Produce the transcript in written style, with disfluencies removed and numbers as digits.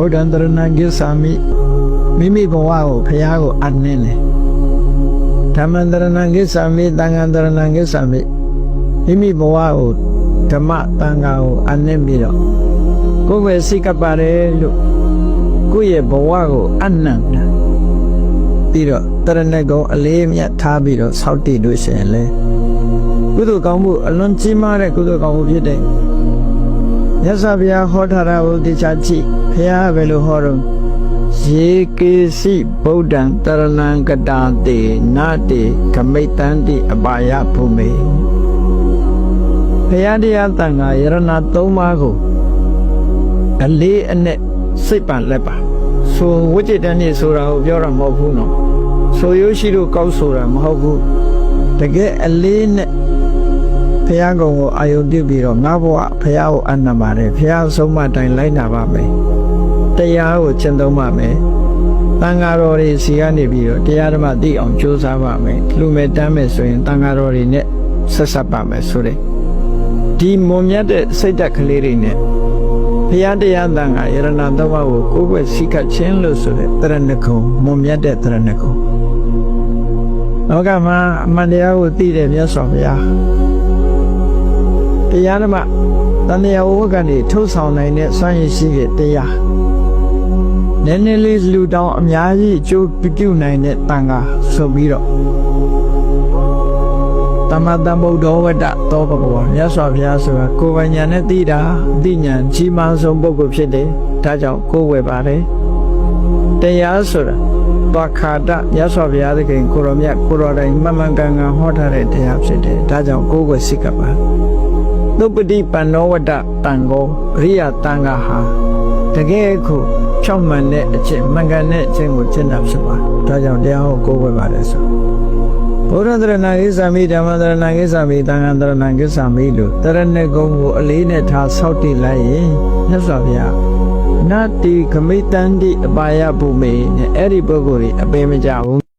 ဗုဒ္ဓံတရဏံဂစ္ဆာမိမိမိဘဝကိုဖရာကိုအနှင်းတယ်ဓမ္မံတရဏံဂစ္ဆာမိသံဃံတရဏံဂစ္ဆာမိမိမိဘဝကိုဓမ္မသံဃာကိုအနှင်းပြီးတော့ကိုယ်ပဲစိတ်ကပ်ပါတယ်လို့ကိုယ့်ရဲ့ဘဝကိုအနှံ့တာပြီးတော့တရဏဂုံအလေးမြတ်ထားပြီးတော့ဆောက်တည်လို့ရှိရင်လေကုသိုလ်ကောင်းမှုအလွန်ကြီးမားတဲ့ကုသိုလ်ကောင်းမှုဖြစ်တဲ့မြတ်စွာဘုရားဟောထားတာကိုသိချကြည့်ဘုရားဘယ်လိုဟောတော့ယေကေစီဗုဒ္ဓံတရဏံကတာတေနာတေခမိတ်တံတိအပါယဘုမေဘုရားတရားတန်ခါယရဏသုံးပါးကိုအလေးအနက်စိတ်ပန်လက်ပါဆိုဝိจิตတန်နေဆိုတာကိုပြောတာမဟုတ်ဘူးနော်ဆိုရိုးရှိလို့ကောက်ဆိုတာမဟုတ်ဘူးတကယ်အလေးနဲ့ဘုရားကုံကိုအာယုံပြုပြီးတော့ငါဘဝဘုရားကိုအနံပါတယ်ဘုရားဆုံးမတိုင်းလိုက်နာပါမယ်တရားကိုကျင့်သုံးပါမယ်တန်ဃာတော်တွေစီကနေပြီးတော့တရားဓမ္မသိအောင်ကြိုးစားပါမယ်လူမဲ့တမ်းမယ်ဆိုရင်တန်ဃာတော်တွေနဲ့ဆက်ဆက်ပါမယ်ဆိုတဲ့ဒီမွန်မြတ်တဲ့စိတ်ဓာတ်ကလေးတွေနဲ့ဘုရားတရားတန်ခါယရဏသုံးပါးကိုကိုယ်ွယ်စိတ်ကချင်းလို့ဆိုတဲ့တရဏဂုံမွန်မြတ်တဲ့တရဏဂုံလောကမှာအမှန်တရားကိုသိတဲ့မြတ်စွာဘုရားတရားဓမ္မတန်တရားဝတ်ကနေထုတ်ဆောင်နိုင်တဲ့စွမ်းရည်ရှိတဲ့တရားနည်းနည်းလေးလူတောင်အများကြီးအကျိုးပြုနိုင်တဲ့တန်ခါဆိုပြီးတော့တမတံဗုဒ္ဓဝတ္တသောဘဂဝါမြတ်စွာဘုရားဆိုတာကိုယ်ပိုင်ဉာဏ်နဲ့သိတာအသိဉာဏ်ကြီးမားဆုံးပုဂ္ဂိုလ်ဖြစ်တယ်ဒါကြောင့်ကိုယ်ဝယ်ပါတယ်တရားဆိုတာဘာခါဒမြတ်စွာဘုရားသခင်ကိုရောမြတ်ကိုရောတိုင်းမှန်မှန်ကန်ကန်ဟောထားတဲ့တရားဖြစ်တယ်ဒါကြောင့်ကိုယ်ဝယ်စိတ်ကပ်ပါသုပတိပန္နောဝတ္တတန်ဃောအရိယတန်ဃာဟာတကယ်ကိုဖြောင့်မှန်တဲ့အကျင့်မှန်ကန်တဲ့အကျင့်ကိုကျင့်တာဖြစ်ပါဒါကြောင့်တရားကိုကိုယ်ဝယ်ပါတယ်ဆိုဘုရားတရဏဂိသမိဓမ္မတရဏဂိသမိသံဃာတရဏဂိသမိလို့တရဏဂုံကိုအလေးနဲ့ထားဆောက်တည်လိုက်ရင်မြတ်စွာဘုရားနတ္တိခမိတ္တန္တိအပါယဘုမေနဲ့အဲ့ဒီပုဂ္ဂိုလ်ကြီးအပင်မကြဘူး